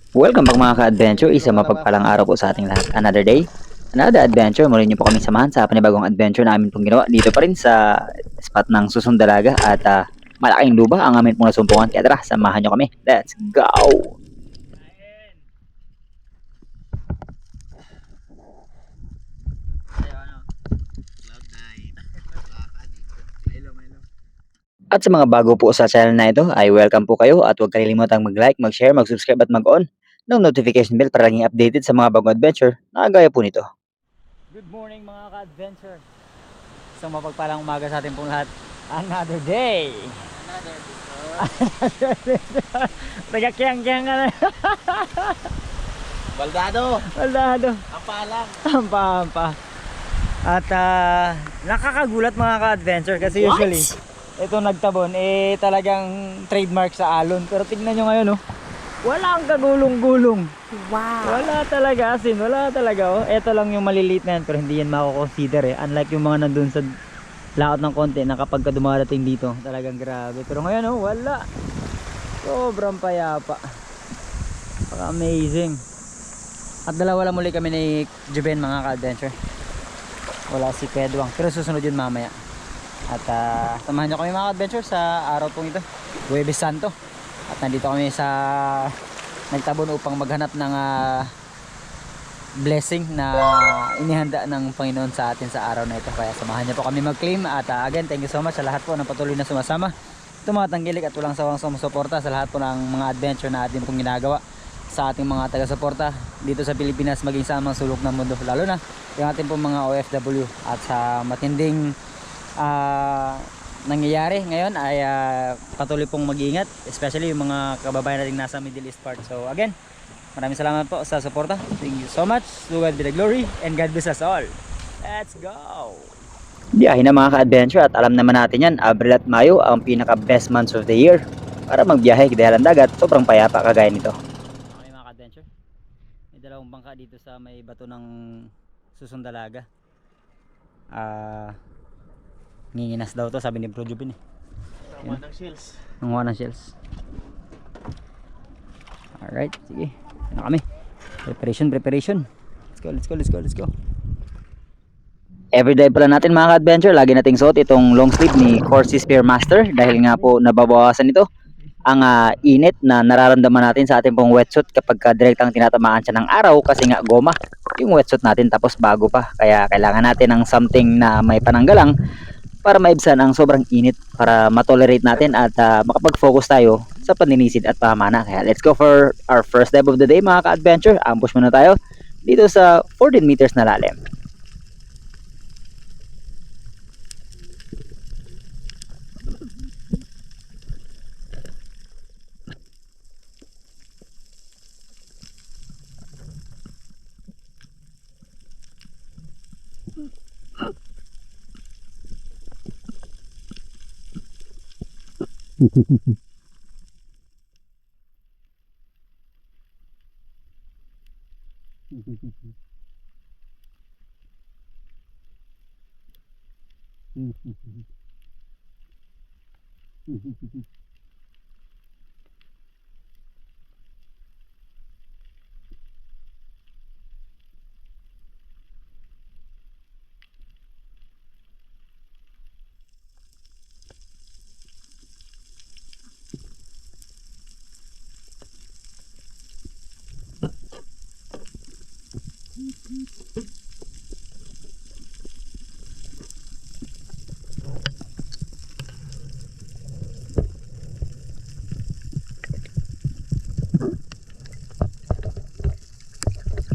Welcome back mga ka-adventure, isang mapagpalang araw po sa ating lahat. Another day, another adventure. Muli niyo po kami samahan sa panibagong adventure na amin pong ginawa dito pa rin sa spot ng Susundalaga at malaking luba ang amin pong nasumpungan. Kaya tara, samahan niyo kami. Let's go! At sa mga bago po sa channel na ito, ay welcome po kayo at huwag kalilimutang mag-like, mag-share, mag-subscribe at mag-on ng notification bell para laging updated sa mga bagong adventure na gaya po nito. Good morning mga ka-adventure. Isang mapagpalang umaga sa ating pong lahat. Another day. Another day. Nagakiyang-kiyang ka na. Baldado, Baldado. ang paalam. Ampa. At nakakagulat mga ka-adventure kasi usually ito nagtabon talagang trademark sa alon. Pero tingnan nyo ngayon wala ang kagulong-gulong. Wow. Wala talaga, wala talaga Ito lang yung maliliit na yan pero hindi yan mako-consider Unlike yung mga nandun sa laot ng konti na kapag ka dumarating dito talagang grabe. Pero ngayon wala. Sobrang payapa. Amazing. At dalawa lang muli kami ni Juben mga ka-adventure. Wala si Pedwang pero susunod yun mamaya. At samahan nyo kami mga adventure sa araw pong ito, Huwebes Santo. At nandito kami sa nagtabon upang maghanap ng blessing na inihanda ng Panginoon sa atin sa araw na ito. Kaya samahan nyo po kami mag-claim. At again, thank you so much sa lahat po ng patuloy na sumasama, tumatanggilik at walang sawang sumusuporta sa lahat po ng mga adventure na atin pong ginagawa sa ating mga taga-suporta dito sa Pilipinas, maging sa mga sulok ng mundo, lalo na yung ating pong mga OFW. At sa matinding nangyayari ngayon ay patuloy pong mag-iingat, especially yung mga kababayan natin nasa Middle East part. So again, maraming salamat po sa suporta. Thank you so much. To God be the glory and God bless us all. Let's go! Biyahe na mga ka-adventure at alam naman natin yan, Abril at Mayo ang pinaka best months of the year para magbiyahe dahil ang dagat sobrang payapa kagaya nito. Okay mga ka-adventure, may dalawang bangka dito sa may bato ng Susundalaga. Nginginas daw to, sabi ni Bro Jubin Nakuha ng shells. Nanguha ng shells. Alright, sige. Ano kami? Preparation. Let's go. Everyday pala natin mga ka-adventure, lagi nating suot itong long sleeve ni Corsi Spearmaster dahil nga po nababawasan ito ang init na nararamdaman natin sa ating pong wetsuit kapag direktang tinatamaan siya ng araw kasi nga goma yung wetsuit natin tapos bago pa. Kaya kailangan natin ng something na may pananggalang para maibsan ang sobrang init para matolerate natin at makapag-focus tayo sa paninisid at pamana. Kaya let's go for our first dive of the day mga ka-adventure. Ambush muna tayo dito sa 14 meters na lalim.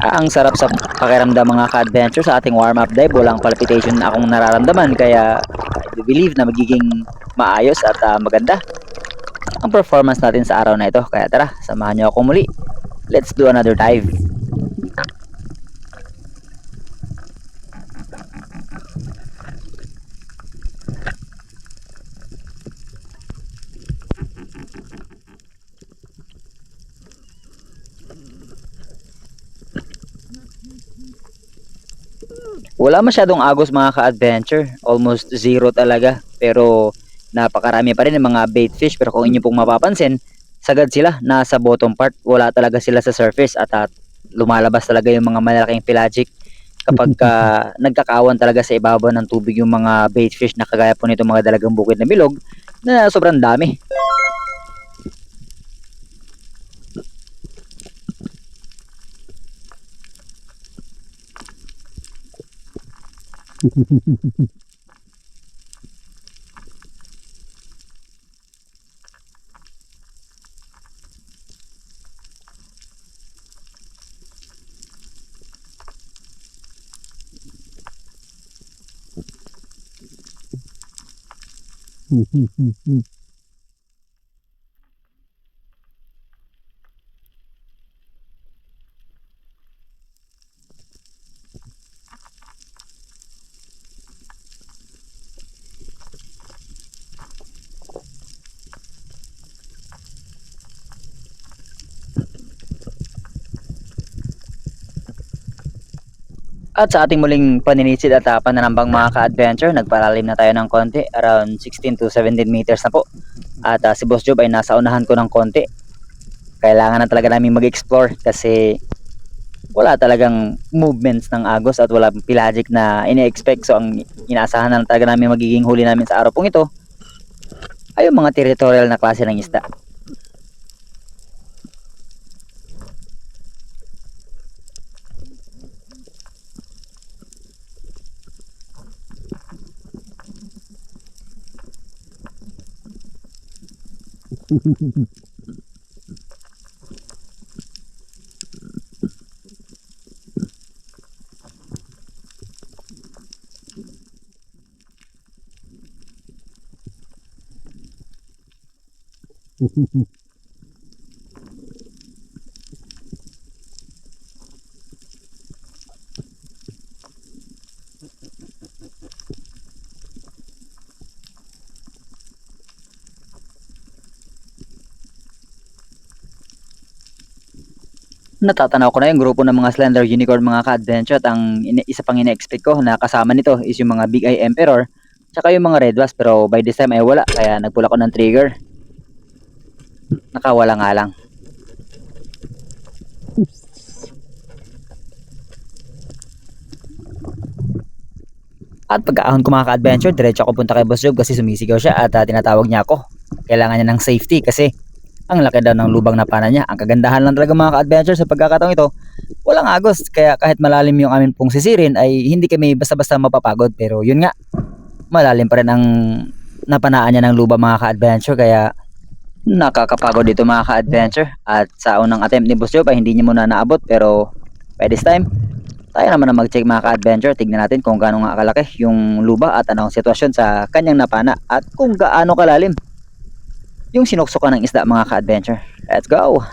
Ang sarap sa pakiramdam mga ka-adventure sa ating warm-up dive. Walang palpitation na akong nararamdaman kaya I believe na magiging maayos at maganda ang performance natin sa araw na ito. Kaya tara, samahan niyo ako muli. Let's do another dive. Wala masyadong agos mga ka-adventure, almost zero talaga, pero napakarami pa rin ng mga bait fish. Pero kung inyo pong mapapansin, sagad sila, nasa bottom part, wala talaga sila sa surface at lumalabas talaga yung mga malalaking pelagic kapag nagkakawan talaga sa ibabaw ng tubig yung mga bait fish na kagaya po nito mga dalagang bukid na bilog na sobrang dami. At sa ating muling paninitsid at pananambang mga ka-adventure, nagpalalim na tayo ng konti, around 16 to 17 meters na po. At si Boss Job ay nasa unahan ko ng konti. Kailangan na talaga namin mag-explore kasi wala talagang movements ng agos at wala pelagic na ini-expect. So ang inaasahan na talaga namin magiging huli namin sa araw pong ito ay yung mga territorial na klase ng isda. Natatanaw ko na yung grupo ng mga slender unicorn mga ka-adventure at ang isa pang ina-expect ko na kasama nito is yung mga big eye emperor tsaka yung mga red wasp, pero by this time ay wala kaya nagpula ko ng trigger. Nakawala nga lang. At pagkaahon ko mga ka-adventure, diretso ako punta kay Boss Job kasi sumisigaw siya at tinatawag niya ako. Kailangan niya ng safety kasi ang laki daw ng lubang na pana niya. Ang kagandahan lang talaga mga ka-adventure sa pagkakataong ito, walang agos. Kaya kahit malalim yung amin pong sisirin ay hindi kami basta-basta mapapagod. Pero yun nga, malalim pa rin ang napanaan niya ng lubang mga ka-adventure. Kaya nakakapagod dito mga ka-adventure. At sa unang attempt ni Boss Job ay hindi niya muna naabot. Pero by this time, tayo naman na mag-check mga ka-adventure. Tignan natin kung gaano nga kalaki yung luba at anong sitwasyon sa kanyang napana at kung gaano kalalim yung sinuksukan ng isda mga ka-adventure. Let's go!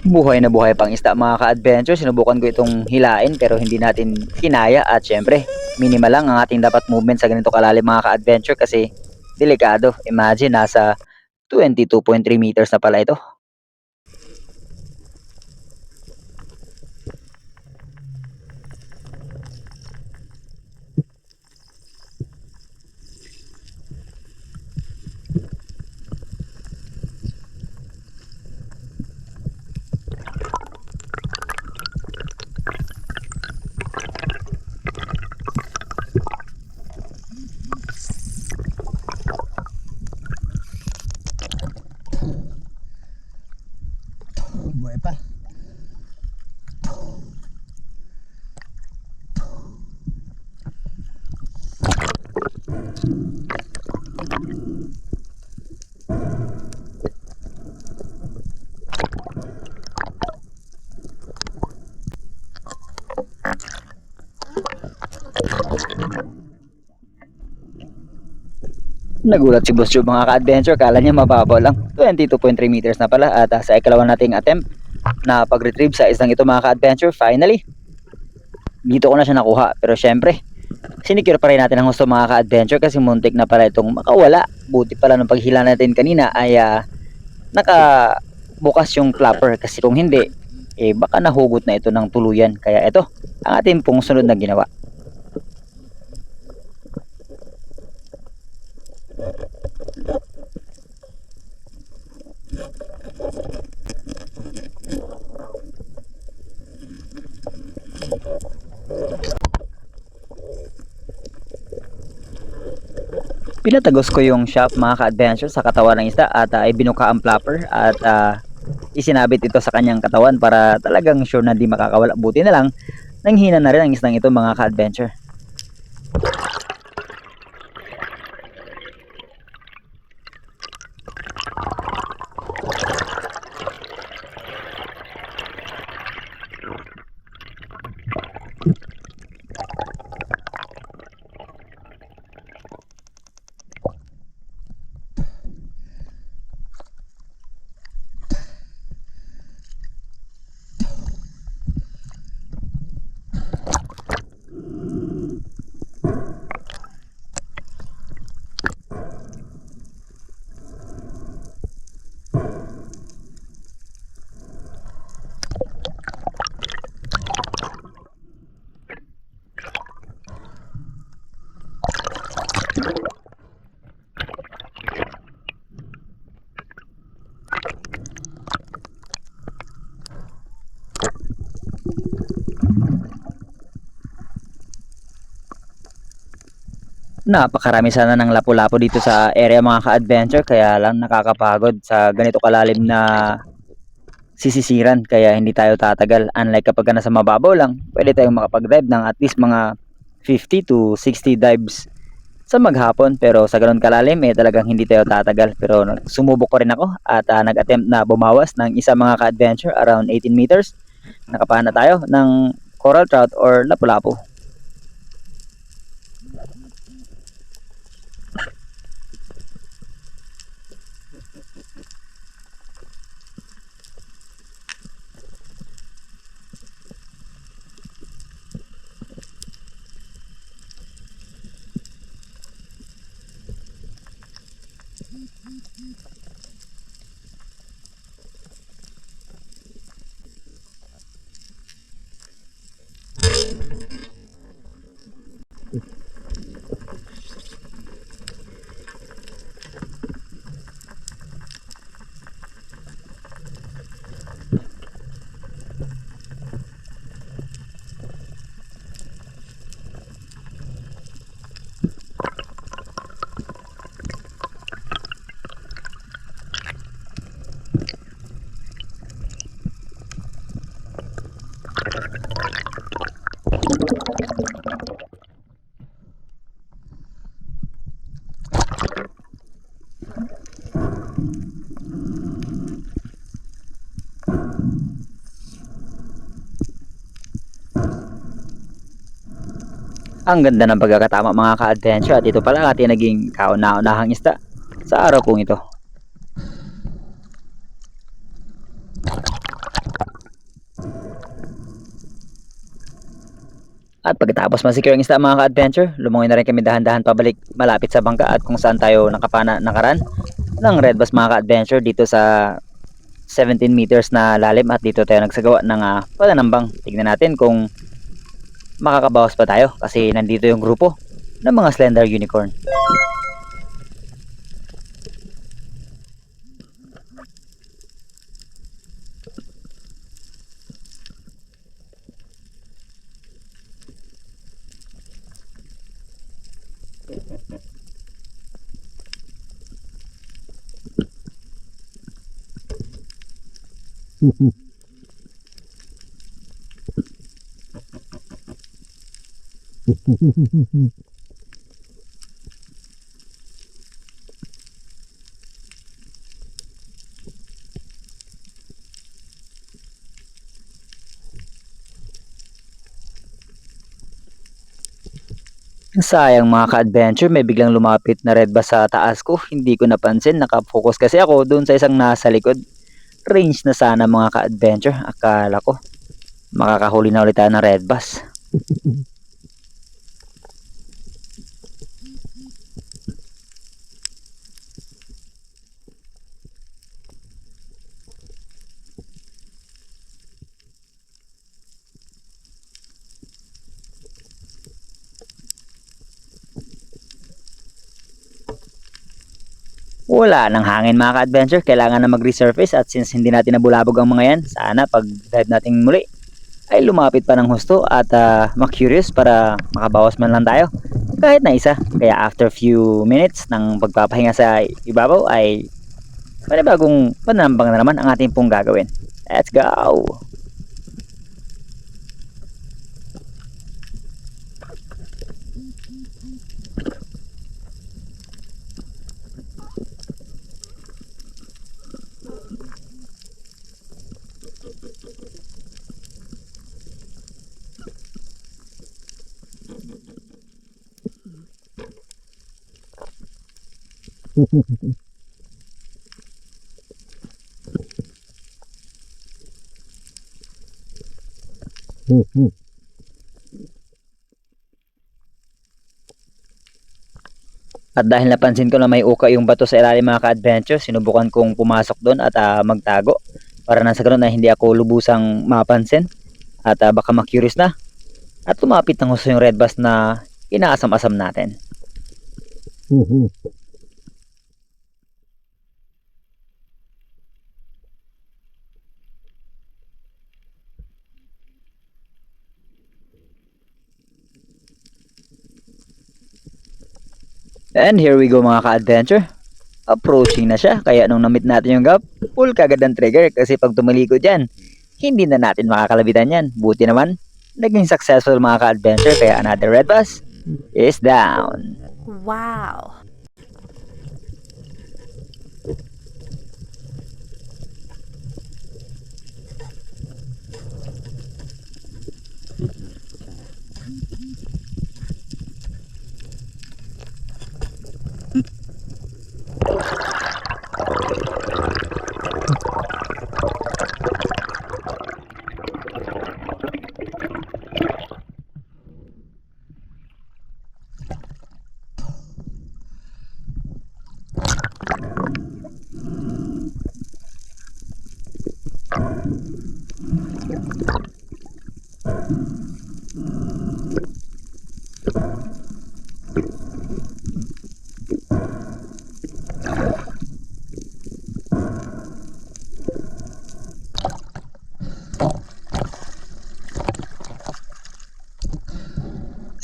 Buhay na buhay pang isda mga ka-adventure. Sinubukan ko itong hilain pero hindi natin kinaya at syempre minimal lang ang ating dapat movement sa ganito kalalim mga ka-adventure kasi delikado. Imagine nasa 22.3 meters na pala ito. Buhay pa. Nagulat si Boss Job mga ka-adventure, kala niya mababaw lang. 22.3 meters na pala at sa ikalawa nating attempt na pag-retrieve sa isang ito mga ka-adventure, finally dito ko na siya nakuha. Pero syempre, sinicure pa rin natin ang gusto mga ka-adventure kasi muntik na pala itong makawala. Buti pala nung paghila natin kanina ay nakabukas yung flapper kasi kung hindi, baka nahugot na ito ng tuluyan. Kaya ito, ang ating pong sunod na ginawa. Pinatagos ko yung shaft mga ka-adventure sa katawan ng isda at ibinuka ang flapper at isinabit ito sa kanyang katawan para talagang sure na di makakawala. Buti na lang, nanghina na rin ang isdang ito mga ka-adventure. Napakarami sana ng lapu-lapu dito sa area mga ka-adventure, kaya lang nakakapagod sa ganito kalalim na sisisiran, kaya hindi tayo tatagal. Unlike kapag nasa mababaw lang, pwede tayong makapag-dive ng at least mga 50 to 60 dives sa maghapon. Pero sa ganun kalalim talagang hindi tayo tatagal. Pero sumubok ko rin ako at nag-attempt na bumawas ng isa mga ka-adventure around 18 meters. Nakapana tayo ng coral trout or lapu-lapu. Ang ganda ng pagkakatama mga ka-adventure at ito pala ating naging kauna-unahang isda sa araw pong ito. At pagkatapos ma-secure ang isda mga ka-adventure, lumungoy na rin kami dahan-dahan pabalik malapit sa bangka at kung saan tayo nakapana nakaraan ng red bass mga ka-adventure dito sa 17 meters na lalim at dito tayo nagsagawa ng pananambang. Tignan natin kung makakabawas pa tayo kasi nandito yung grupo ng mga slender unicorn. Sayang mga ka-adventure, may biglang lumapit na red bass sa taas ko. Hindi ko napansin, nakafocus kasi ako doon sa isang nasa likod. Range na sana mga ka-adventure. Akala ko makakahuli na ulit tayo ng red bass. Wala ng hangin mga ka-adventure, kailangan na mag-resurface at since hindi natin nabulabog ang mga yan, sana pag dive natin muli ay lumapit pa ng husto at ma-curious para makabawas man lang tayo kahit na isa. Kaya after few minutes ng pagpapahinga sa ibabaw ay panibagong pananambang na naman ang ating pong gagawin. Let's go! At dahil napansin ko na may uka yung bato sa ilalim mga ka-adventure, sinubukan kong pumasok doon at magtago para nasa ganun na hindi ako lubusang mapansin at baka ma-curious na at lumapit ng gusto yung red bass na inaasam-asam natin. And here we go mga ka-adventure. Approaching na siya, kaya nung na-meet natin yung gap, full kagad ang trigger kasi pag tumalikod yan, hindi na natin makakalabitan yan. Buti naman, naging successful mga ka-adventure kaya another red bass is down. Wow.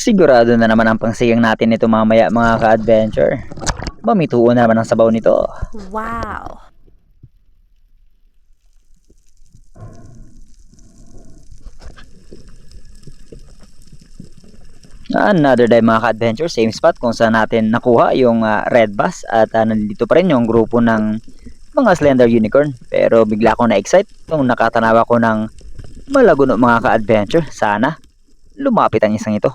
Sigurado na naman ang pangsiyang natin nito mamaya mga ka-adventure. Mamituon na naman ang sabaw nito. Wow. Another day mga ka-adventure, same spot kung saan natin nakuha yung red bass at nandito pa rin yung grupo ng mga slender unicorn. Pero bigla akong na-excite nung nakatanaw ako ng malaguno mga ka-adventure. Sana lumapit ang isang ito.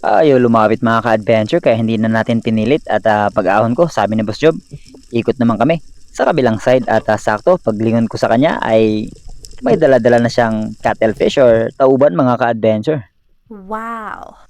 Ayaw lumapit mga ka-adventure kaya hindi na natin pinilit at pag-ahon ko sabi ni Boss Job, ikot naman kami sa kabilang side at sakto paglingon ko sa kanya ay may dala-dala na siyang cuttlefish or tauban mga ka-adventure. Wow.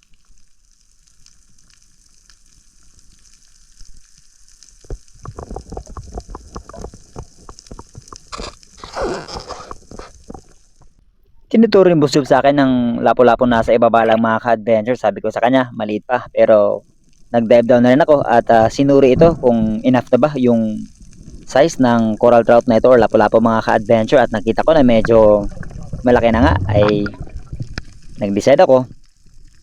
Tinuturo yung Boss Job sa akin ng lapo-lapo nasa ibaba lang mga ka-adventure. Sabi ko sa kanya maliit pa pero nag-dive down na rin ako at sinuri ito kung enough na ba yung size ng coral trout na ito or lapu-lapu mga ka-adventure, at nakita ko na medyo malaki na nga, ay nag-decide ako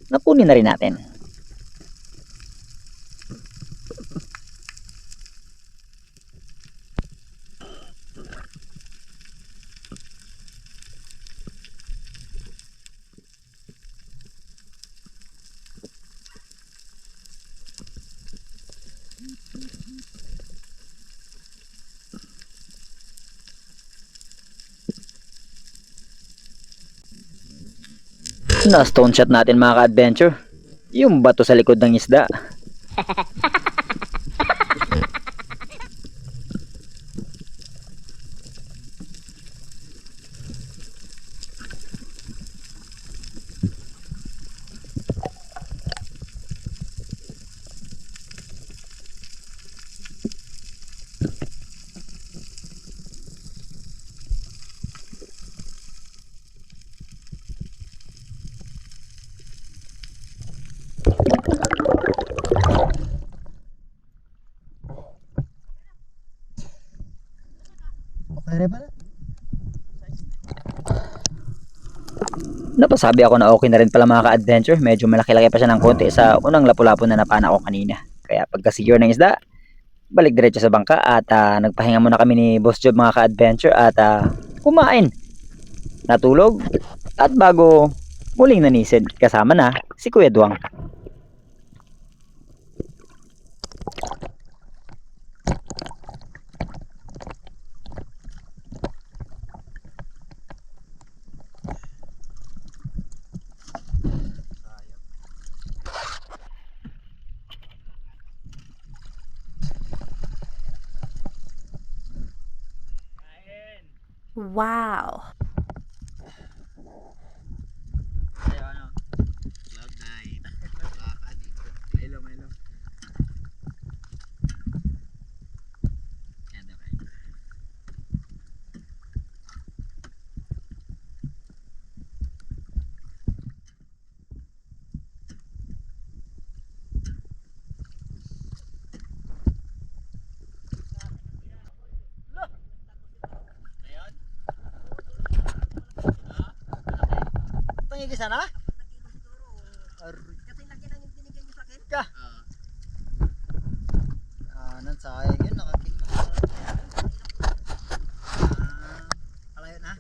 na kunin na rin natin. Na stone shot natin mga ka-adventure, yung bato sa likod ng isda. Okay rin pala. Napasabi ako na okay na rin pala mga ka-adventure, medyo malaki-laki pa siya ng konti sa unang lapu-lapu na napana ko kanina. Kaya pagka-secure ng isda, balik diretso sa bangka at nagpahinga muna kami ni Boss Job mga ka-adventure at kumain, natulog, at bago muling nanisid kasama na si Kuya Duang. Wow. Pangigis na? Ka. Nan sayang yun, nakakin na. Alayo na.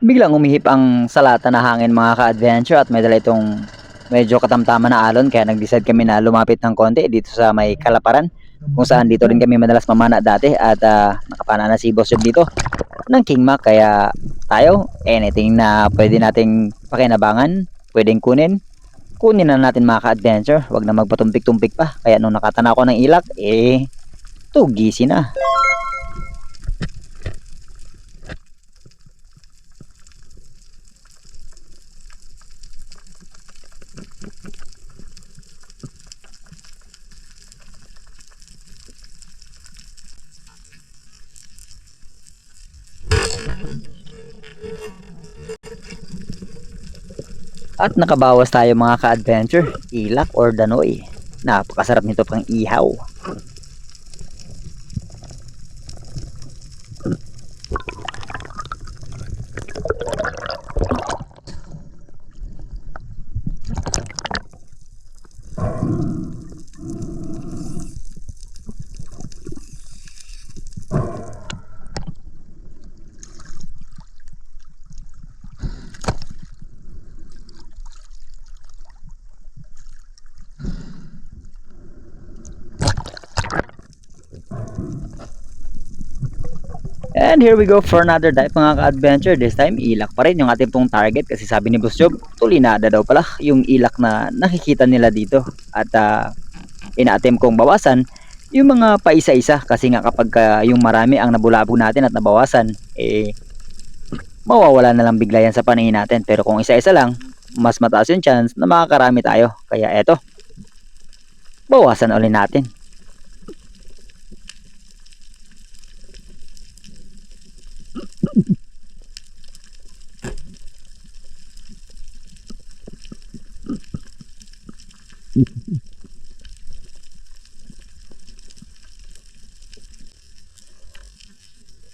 Biglang umihip ang salata na hangin mga ka-adventure at may dala itong medyo katamtaman na alon, kaya nag-decide kami na lumapit ng konti dito sa may Kalaparan, kung saan dito rin kami madalas mamana dati, at nakapana na si Boss Job dito ng King Mac. Kaya tayo, anything na pwede nating pakinabangan, pwedeng kunin na natin mga ka-adventure. Wag na magpatumpik-tumpik pa. Kaya nung nakatana ko ng ilak, tugisi na. At nakabawas tayo mga ka-adventure, ilak or danoy. Napakasarap nito pang ihaw. And here we go for another dive mga ka-adventure. This time, ilak pa rin yung ating pong target, kasi sabi ni Boss Job, tulinada daw pala yung ilak na nakikita nila dito. At ina-attempt kong bawasan yung mga paisa-isa, kasi nga kapag yung marami ang nabulabog natin at nabawasan, mawawala na lang bigla yan sa paningin natin. Pero kung isa-isa lang, mas mataas yung chance na makakarami tayo. Kaya eto, bawasan ulit natin.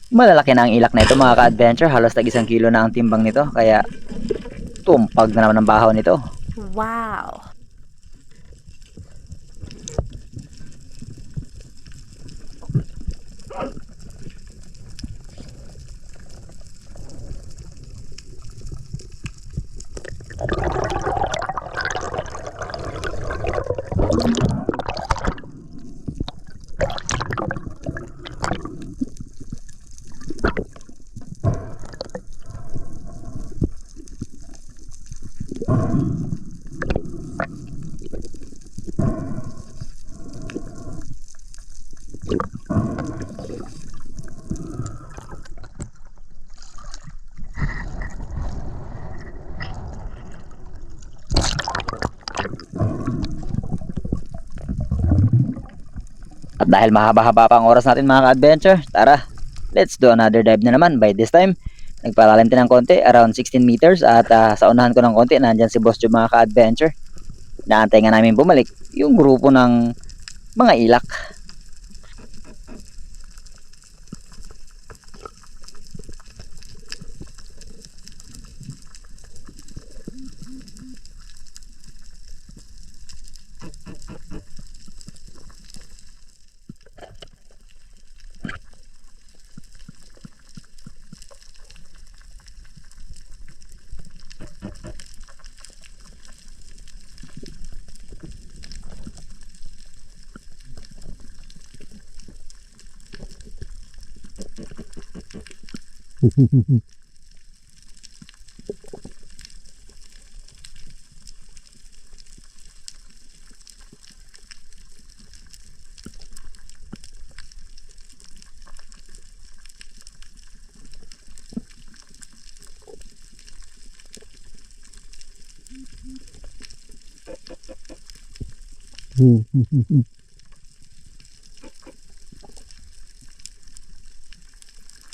Malalaki na ang ilak na ito mga ka-adventure, halos tag 1 kilo na ang timbang nito, kaya tumpag na naman ang bahaw nito. Wow. At dahil mahaba-haba pa ang oras natin mga ka-adventure, tara, let's do another dive na naman. By this time, nagpalalim din ng konti, around 16 meters, at sa unahan ko ng konti, nandyan si Boss Job mga ka-adventure. Naantay nga namin bumalik yung grupo ng mga ilak.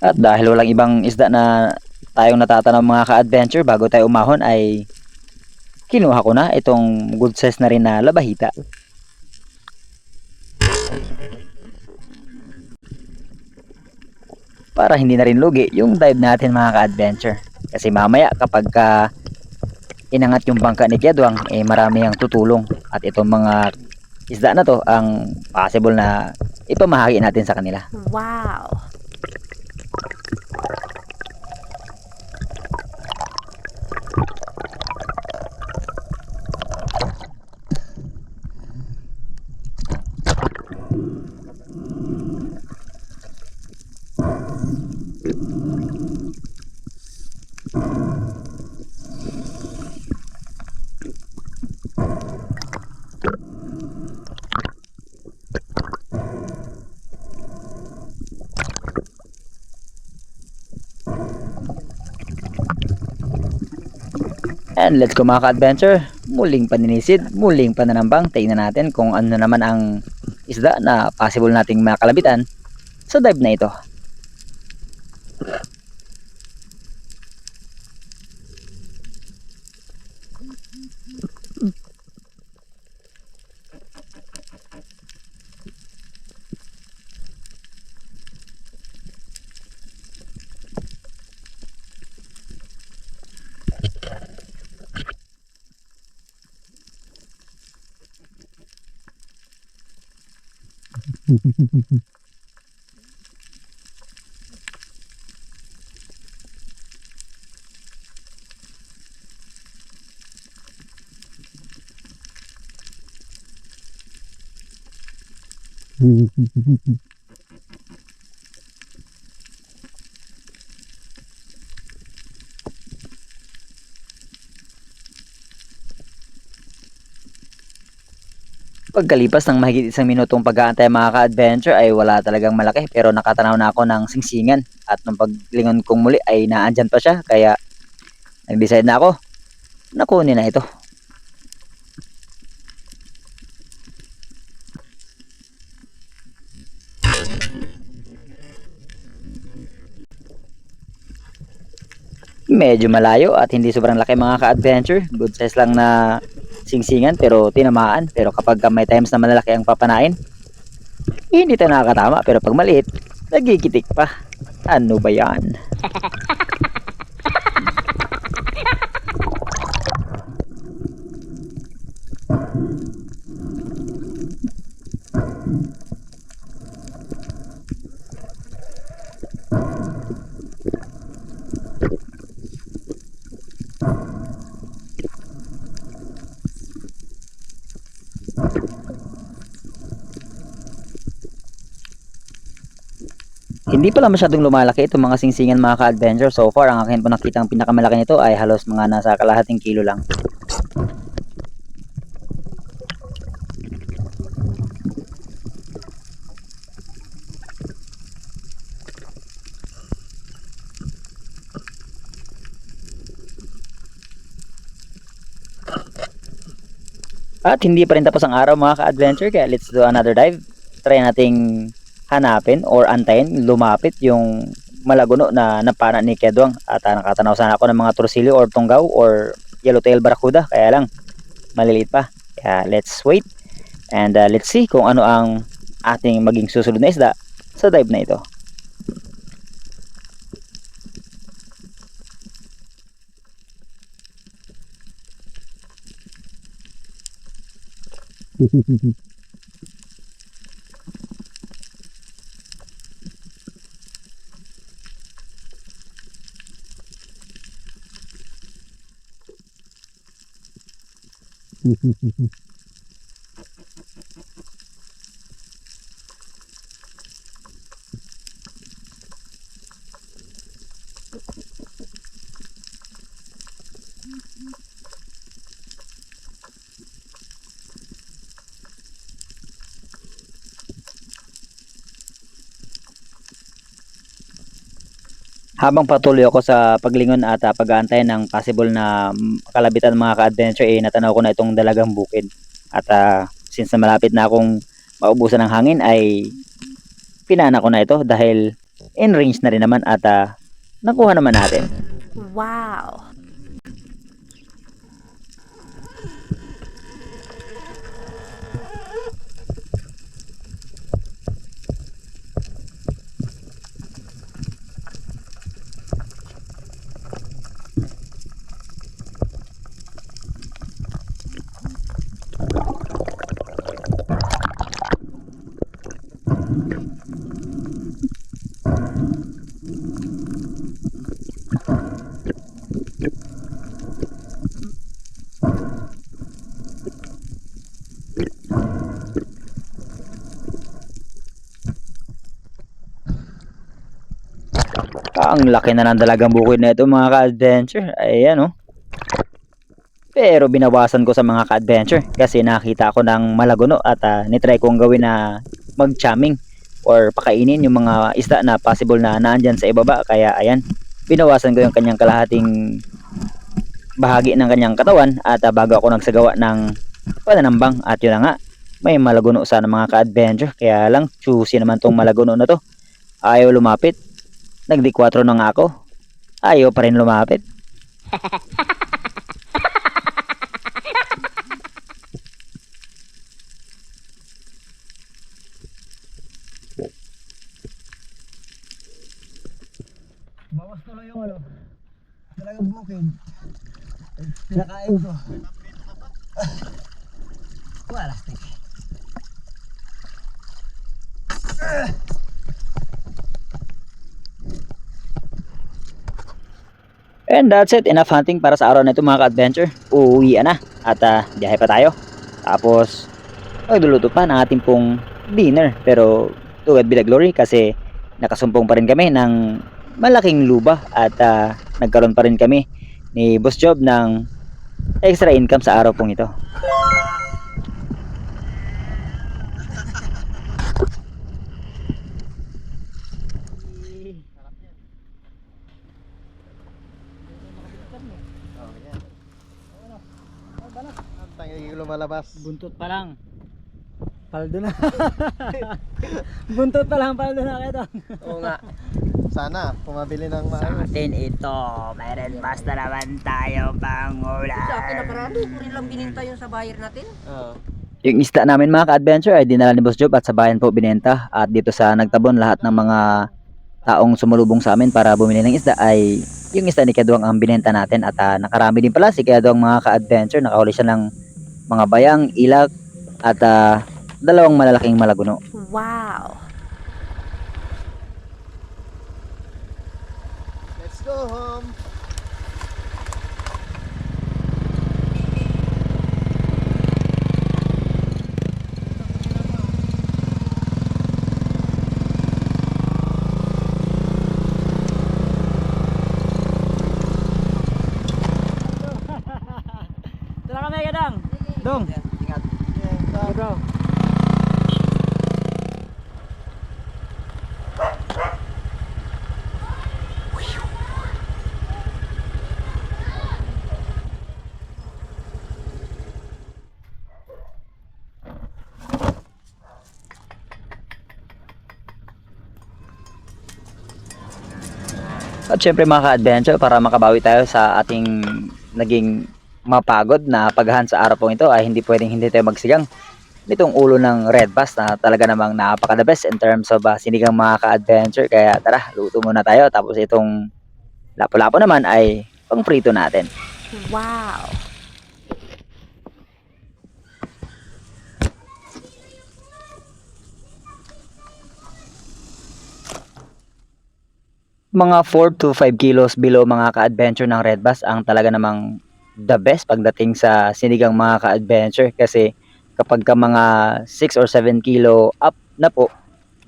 At dahil walang ibang isda na tayong natatanaw mga ka-adventure, bago tayo umahon ay kinuha ko na itong good size na rin na labahita. Para hindi na rin lugi yung dive natin mga ka-adventure. Kasi mamaya kapag inangat yung bangka ni Kiadwang, marami ang tutulong. At itong mga isda na to ang possible na ipamahagi natin sa kanila. Wow. And let's go mga ka-adventure, muling paninisid, muling pananambang. Tingnan natin kung ano naman ang isda na possible nating makalabitan sa dive na ito. Pagkalipas ng mahigit 1 minutong pag-aantay mga ka-adventure ay wala talagang malaki, pero nakatanaw na ako ng singsingan, at nung paglingon kong muli ay naandyan pa siya, kaya nag-decide na ako na kunin na ito. Medyo malayo at hindi sobrang laki mga ka-adventure, good size lang na singsingan pero tinamaan. Pero kapag may times na malalaki ang papanain, hindi tayo nakakatama, pero pag maliit, nagigitik pa. Ano ba yan? Hindi pala masyadong lumalaki itong mga singsingan mga ka-adventure. So far, ang akin po nakitang pinakamalaki nito ay halos mga nasa kalahating kilo lang. At hindi pa rin tapos ang araw mga ka-adventure, kaya let's do another dive. Try nating hanapin or antayin, lumapit yung malaguno na napana ni Kedwang. At nakatanaw sana ako ng mga tursilyo or tunggaw or yellowtail barracuda, kaya lang maliliit pa. Kaya let's wait and let's see kung ano ang ating maging susunod na isda sa dive na ito. Habang patuloy ako sa paglingon at pag-aantay ng possible na kalabitan mga ka-adventure, natanaw ko na itong dalagang bukid. At since na malapit na akong maubusan ng hangin, ay pinana ko na ito dahil in range na rin naman at nakuha naman natin. Wow. Ang laki na ng dalagang bukid na ito mga ka-adventure. Ayan oh. Pero binawasan ko sa mga ka-adventure kasi nakita ko ng malaguno at nitry kong gawin na mag-chamming or pakainin yung mga isda na possible na naandyan sa ibaba. Kaya ayan, binawasan ko yung kanyang kalahating bahagi ng kanyang katawan at bago ako nagsagawa ng pananambang. At yun na nga, may malaguno sana mga ka-adventure. Kaya lang, choosy naman tong malaguno na to. Ayaw lumapit. Nagdi-4 na nga ako. Ayaw pa rin lumapit. Bawas tuloy yung ano. Talagang bukid. Pinakain ko. Wala stick. And that's it. Enough hunting para sa araw na ito mga ka-adventure. Uuwi na. At biyahe pa tayo. Tapos, magluluto pa ng ating pong dinner. Pero, to God be the glory kasi nakasumpong pa rin kami ng malaking luba. At nagkaroon pa rin kami ni Boss Job ng extra income sa araw pong ito. Tanging lumalabas. Buntot pa lang. Paldo na. Buntot pa lang, paldo na kita. Oo nga. Sana, pumabili ng Sa maayos. atin ito, mayroon basta naman tayo pang ulam. Sa akin nakarami, kung lang bininta yung sa buyer natin. Oo. Yung isda namin mga ka-adventure ay dinala ni Boss Job at sa bayan po binenta. At dito sa Nagtabon lahat ng mga taong sumulubong sa amin para bumili ng isda ay yung isda ni Kedwang ang binenta natin at nakarami din pala si Kedwang mga ka-adventure. Nakahuli siya ng mga bayang, ilak at dalawang malalaking malaguno. Wow. Let's go home. Tara kami Kedwang. Dong. Ingat. Bro. At syempre mga ka-adventure, para makabawi tayo sa ating naging mapagod na paghahan sa araw pong ito ay hindi pwedeng hindi tayo magsigang nitong ulo ng red bass na talaga namang napaka the best in terms of sinigang mga ka-adventure. Kaya tara, luto muna tayo, tapos itong lapo-lapo naman ay pang prito natin. Wow. Mga 4 to 5 kilos below mga ka-adventure ng red bass ang talaga namang the best pagdating sa sinigang mga ka-adventure, kasi kapag ka mga 6 or 7 kilo up na po,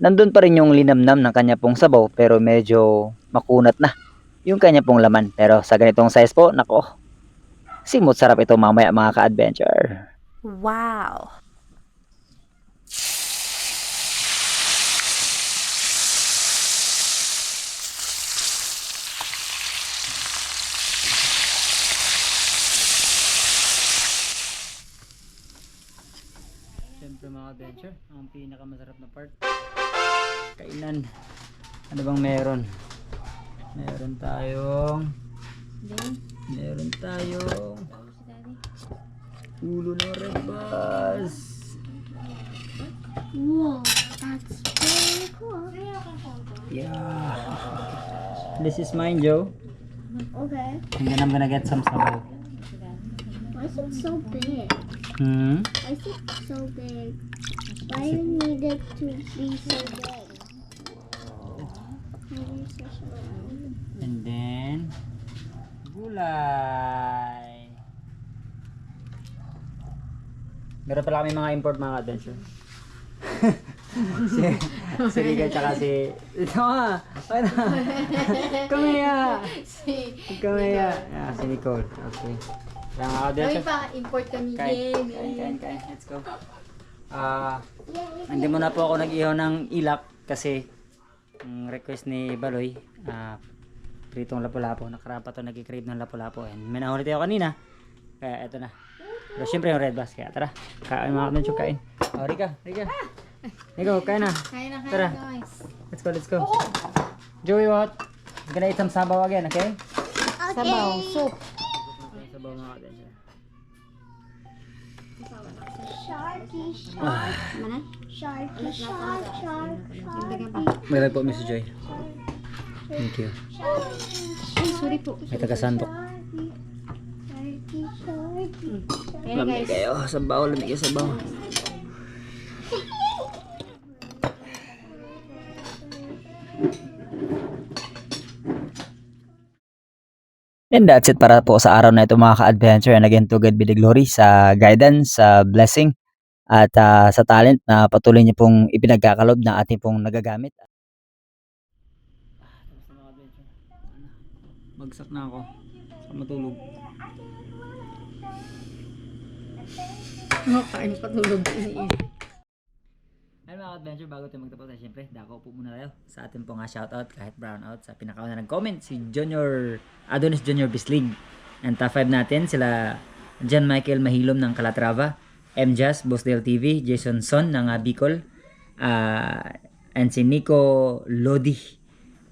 nandun pa rin yung linamnam ng kanya pong sabaw pero medyo makunat na yung kanya pong laman. Pero sa ganitong size po, nako, simot sarap ito mamaya mga ka-adventure. Wow. Siyempre mga adventure, ang pinakamasarap na part, kainan. Ano bang meron? Meron tayong ulo ng red bass. Whoa, that's very cool. Yeah. This is mine, Joe. Okay. And then I'm gonna get some sabaw. Why is it so big? Hmm? Why is it so big? Why do you need it to be so big? Why are you so small? And then gulay. Meron pala kami mga import mga adventure. si Riga tsaka si ito nga. Ano? Kamaya. Si Nicole. Okay. Kaya mga adventure. pa, import kami Kain. Let's go. Hindi muna po ako nag-ihaw ng ilak kasi ang request ni Baloy, pritong lapu-lapu. Nakaraan pa to nag-crave ng lapu-lapu. And may nahuli tayo kanina. Kaya eto na. Pero syempre yung red bass. Kaya tara. Kain mga adventure, kain. Oh, Riga. Ikaw, kain na. Tara. guys. Let's go. Joey, what? We're gonna eat some sabaw again, okay? Sabaw, soup. Sabaw mga adventure. Sharky, sharky. Meron po, Mr. Joy. Thank you. Ay, sorry po. May taga-sandok. Sharky. Ayan Lamig guys. kayo. Sabaw, lamig kayo sabaw. And that's it para po sa araw na ito mga ka-adventure. And again, to God be the glory sa guidance, sa blessing, at sa talent na patuloy niyo pong ipinagkakalob na ating pong nagagamit. Bagsak na ako. Sa matulog. Kain patulog. Ayun mga adventure, bago tayo magtapos ay syempre, dako po muna tayo sa ating pong shoutout kahit brownout sa pinakauna nag-comment, si Adonis Junior Bislig. And top 5 natin, sila John Michael Mahilom ng Calatrava, M. Jazz, Bosdale TV, Jason Son ng Bicol, and si Nico Lodi.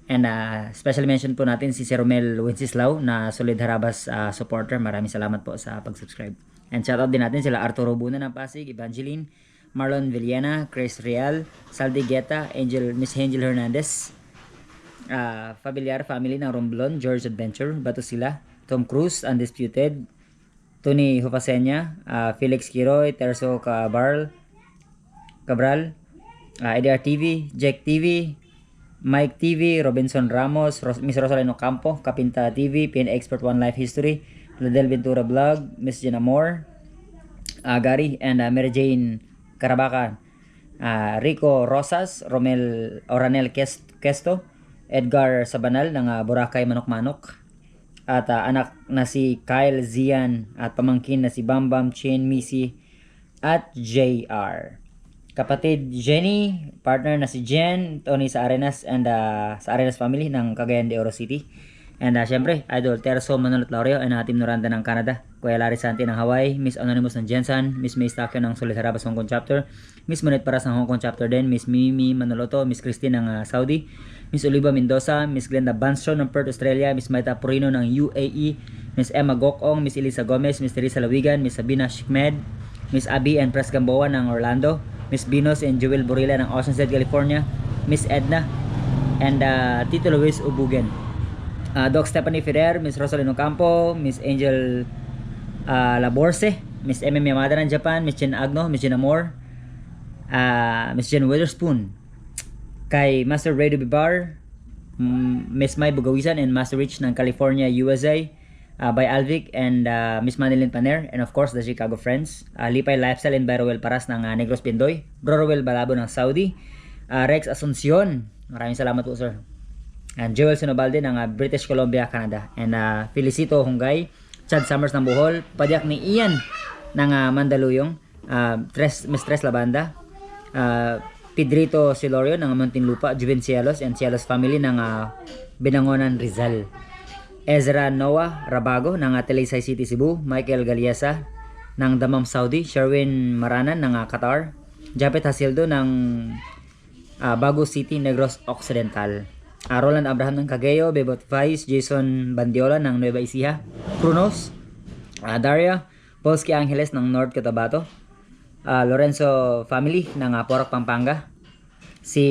And special mention po natin si Romel Wenceslao na Solid Harabas supporter. Maraming salamat po sa pag-subscribe. And shoutout din natin sila Arturo Buna ng Pasig, Evangeline, Marlon Villena, Chris Real, Saldi Guetta, Miss Angel Hernandez, Familiar Family ng Romblon, George Adventure, Bato sila, Tom Cruise, Undisputed, Tony Hufasenya, Felix Kiroy, Terso Cabral, EDR TV, Jack TV, Mike TV, Robinson Ramos, Miss Rosalino Campo, Kapinta TV, PN Expert One Life History, Ladel Ventura Vlog, Miss Jenna Moore, Gary, and Mary Jane Carabacan, Rico Rosas, Oranel Kesto, Edgar Sabanal ng Boracay Manok-Manok, at anak na si Kyle Zian at pamangkin na si Bambam Chen Misi at JR. Kapatid Jenny, partner na si Jen, Tony sa Arenas and sa Arenas family ng Cagayan de Oro City. And syempre, Idol Terso Manolot Laurio and Team Noranda ng Canada, Kuya Larry Santi ng Hawaii, Miss Anonymous ng Jensen, Miss May Stakyo ng Solidarabas Hong Kong Chapter, Miss Monet Paras ng Hong Kong Chapter din, Miss Mimi Manoloto, Miss Christine ng Saudi, Miss Oliva Mendoza, Miss Glenda Banstro ng Perth, Australia, Miss Maita Purino ng UAE, Miss Emma Gokong, Miss Elisa Gomez, Miss Teresa Lawigan, Miss Sabina Shikmed, Miss Abby and Pres Gamboa ng Orlando, Miss Binos and Joel Borilla ng Oceanside, California, Miss Edna, and Tito Luis Ubugen. Doc Stephanie Ferrer, Miss Rosalino Campo, Miss Angel Laborse, Miss MM Yamada ng Japan, Miss Jen Agno, Miss Jen Amor, Miss Jen Witherspoon, kay Master Radio Bibar, Miss May Bugawisan and Master Rich ng California, USA, by Alvic and Miss Manilyn Paner, and of course the Chicago Friends, Lipay Lifestyle and Barowel Paras ng Negros Pindoy, Brorowel Balabo ng Saudi, Rex Asuncion, maraming salamat po sir, and Joel Sinobalde ng British Columbia, Canada, and Felicito Hungay, Chad Summers ng Bohol, padyak ni Ian ng Mandaluyong, Miss Tres Labanda, Pedrito Silorio ng Muntinlupa, Juven Cielos and Cielos family ng Binangonan, Rizal, Ezra Noah Rabago ng Talisay City, Cebu, Michael Galiasa ng Damam, Saudi, Sherwin Maranan ng Qatar, Japet Hasildo ng Bago City, Negros Occidental, Roland Abraham ng Cagayo, Bebot Vice, Jason Bandiola ng Nueva Ecija, Prunos, Daria Polski Angeles ng North Cotabato, Lorenzo family ng Porac, Pampanga, si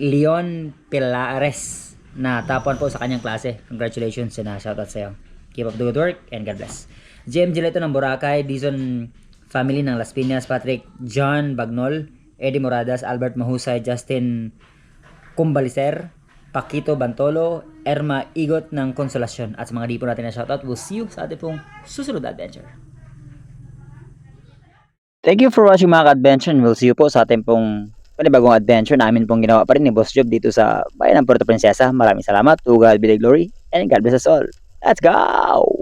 Leon Pilares na top 1 po sa kanyang klase. Congratulations and shoutout sa iyo. Keep up the good work and God bless. JM Gileto ng Boracay, Dizon family ng Las Piñas, Patrick John Bagnol, Eddie Moradas, Albert Mahusay, Justin Cumbalicer, Paquito Bantolo, Erma Igot ng Konsolasyon, at sa mga di po natin na shoutout. We'll see you sa ating pong susunod na adventure. Thank you for watching mga ka-adventure, and we'll see you po sa ating pong panibagong adventure namin pong ginawa pa rin ni Boss Job dito sa bayan ng Puerto Princesa. Maraming salamat. To God be the glory and God bless us all. Let's go!